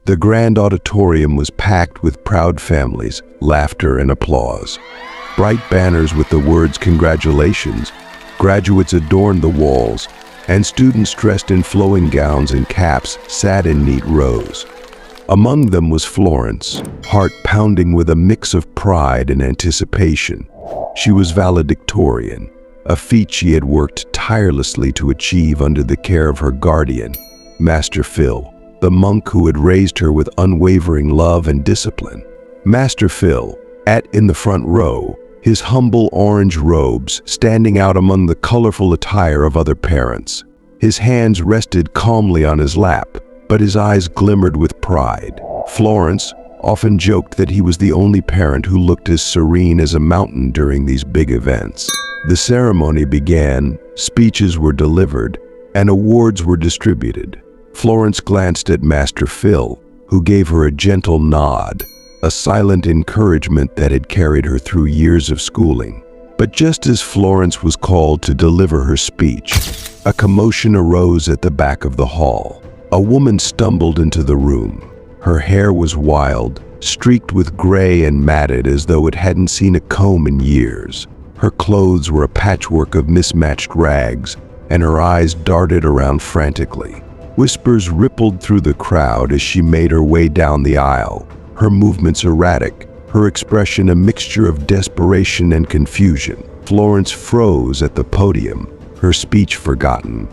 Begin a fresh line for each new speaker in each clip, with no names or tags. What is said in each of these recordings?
The grand auditorium was packed with proud families, laughter and applause. Bright banners with the words "Congratulations," graduates adorned the walls, and students dressed in flowing gowns and caps sat in neat rows. Among them was Florence, heart pounding with a mix of pride and anticipation. She was valedictorian, a feat she had worked tirelessly to achieve under the care of her guardian, Master Phil, the monk who had raised her with unwavering love and discipline. Master Phil, in the front row, his humble orange robes standing out among the colorful attire of other parents. His hands rested calmly on his lap, but his eyes glimmered with pride. Florence often joked that he was the only parent who looked as serene as a mountain during these big events. The ceremony began, speeches were delivered, and awards were distributed. Florence glanced at Master Phil, who gave her a gentle nod, a silent encouragement that had carried her through years of schooling. But just as Florence was called to deliver her speech, a commotion arose at the back of the hall. A woman stumbled into the room. Her hair was wild, streaked with gray and matted as though it hadn't seen a comb in years. Her clothes were a patchwork of mismatched rags, and her eyes darted around frantically. Whispers rippled through the crowd as she made her way down the aisle, her movements erratic, her expression a mixture of desperation and confusion. Florence froze at the podium, her speech forgotten.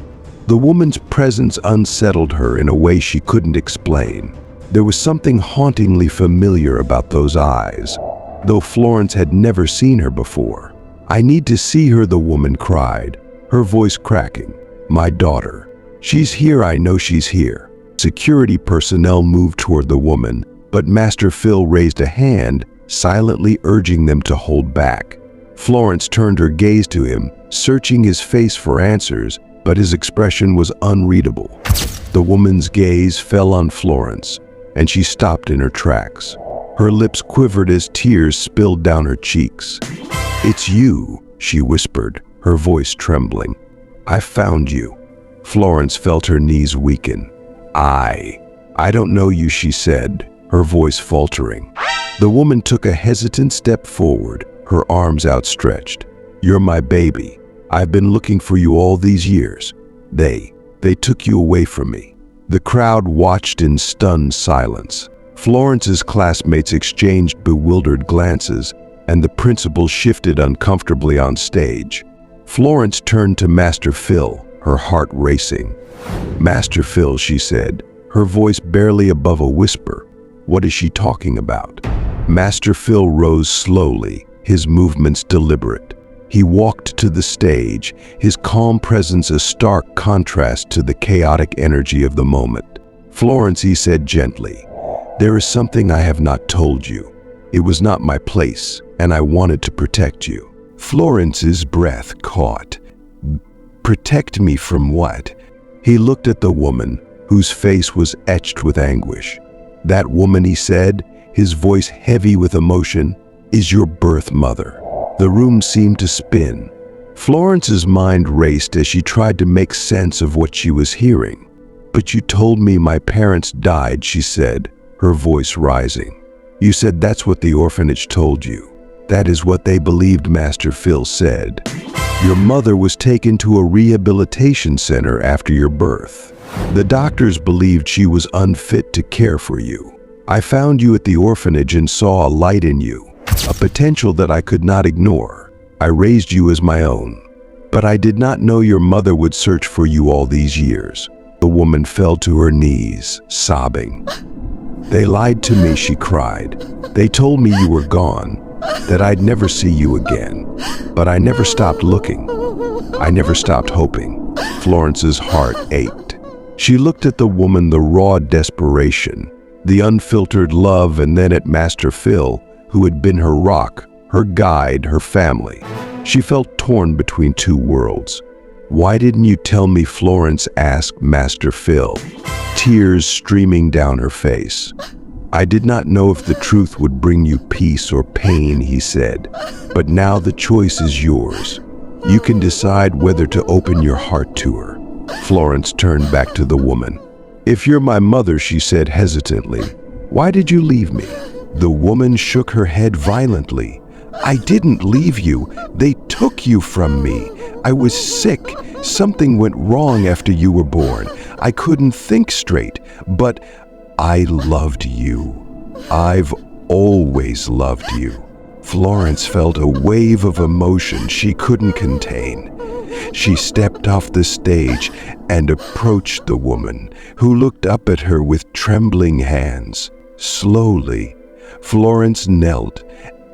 The woman's presence unsettled her in a way she couldn't explain. There was something hauntingly familiar about those eyes, though Florence had never seen her before. "I need to see her," the woman cried, her voice cracking. "My daughter. She's here, I know she's here." Security personnel moved toward the woman, but Master Phil raised a hand, silently urging them to hold back. Florence turned her gaze to him, searching his face for answers, but his expression was unreadable. The woman's gaze fell on Florence, and she stopped in her tracks. Her lips quivered as tears spilled down her cheeks. "It's you," she whispered, her voice trembling. "I found you." Florence felt her knees weaken. I don't know you," she said, her voice faltering. The woman took a hesitant step forward, her arms outstretched. "You're my baby. I've been looking for you all these years. They took you away from me." The crowd watched in stunned silence. Florence's classmates exchanged bewildered glances, and the principal shifted uncomfortably on stage. Florence turned to Master Phil, her heart racing. "Master Phil," she said, her voice barely above a whisper. "What is she talking about?" Master Phil rose slowly, his movements deliberate. He walked to the stage, his calm presence a stark contrast to the chaotic energy of the moment. "Florence," he said gently, "there is something I have not told you. It was not my place, and I wanted to protect you." Florence's breath caught. "Protect me from what?" He looked at the woman, whose face was etched with anguish. "That woman," he said, his voice heavy with emotion, "is your birth mother." The room seemed to spin. Florence's mind raced as she tried to make sense of what she was hearing. "But you told me my parents died," she said, her voice rising. "You said that's what the orphanage told you." "That is what they believed," Master Phil said. "Your mother was taken to a rehabilitation center after your birth. The doctors believed she was unfit to care for you. I found you at the orphanage and saw a light in you, a potential that I could not ignore. I raised you as my own. But I did not know your mother would search for you all these years." The woman fell to her knees, sobbing. "They lied to me," she cried. "They told me you were gone, that I'd never see you again. But I never stopped looking. I never stopped hoping." Florence's heart ached. She looked at the woman, the raw desperation, the unfiltered love, and then at Master Phil, who had been her rock, her guide, her family. She felt torn between two worlds. "Why didn't you tell me?" Florence asked Master Phil, tears streaming down her face. "I did not know if the truth would bring you peace or pain," he said. "But now the choice is yours. You can decide whether to open your heart to her." Florence turned back to the woman. "If you're my mother," she said hesitantly, "why did you leave me?" The woman shook her head violently. "I didn't leave you. They took you from me. I was sick. Something went wrong after you were born. I couldn't think straight, but I loved you. I've always loved you." Florence felt a wave of emotion she couldn't contain. She stepped off the stage and approached the woman, who looked up at her with trembling hands. Slowly, Florence knelt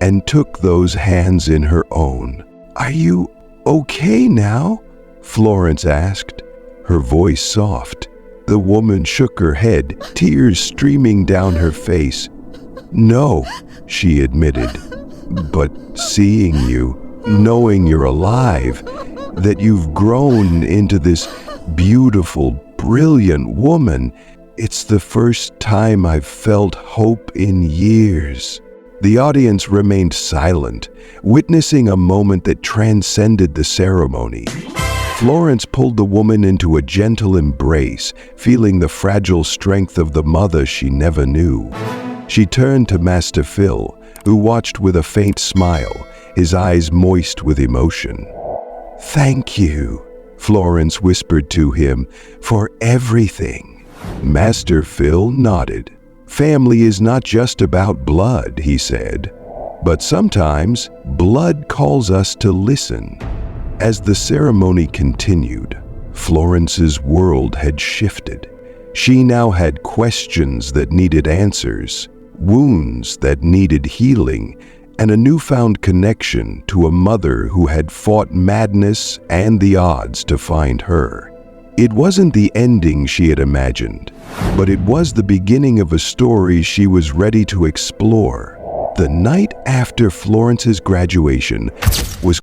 and took those hands in her own. "Are you okay now?" Florence asked, her voice soft. The woman shook her head, tears streaming down her face. "No," she admitted, "but seeing you, knowing you're alive, that you've grown into this beautiful, brilliant woman, it's the first time I've felt hope in years." The audience remained silent, witnessing a moment that transcended the ceremony. Florence pulled the woman into a gentle embrace, feeling the fragile strength of the mother she never knew. She turned to Master Phil, who watched with a faint smile, his eyes moist with emotion. "Thank you," Florence whispered to him, "for everything." Master Phil nodded. "Family is not just about blood," he said, "but sometimes blood calls us to listen." As the ceremony continued, Florence's world had shifted. She now had questions that needed answers, wounds that needed healing, and a newfound connection to a mother who had fought madness and the odds to find her. It wasn't the ending she had imagined, but it was the beginning of a story she was ready to explore. The night after Florence's graduation was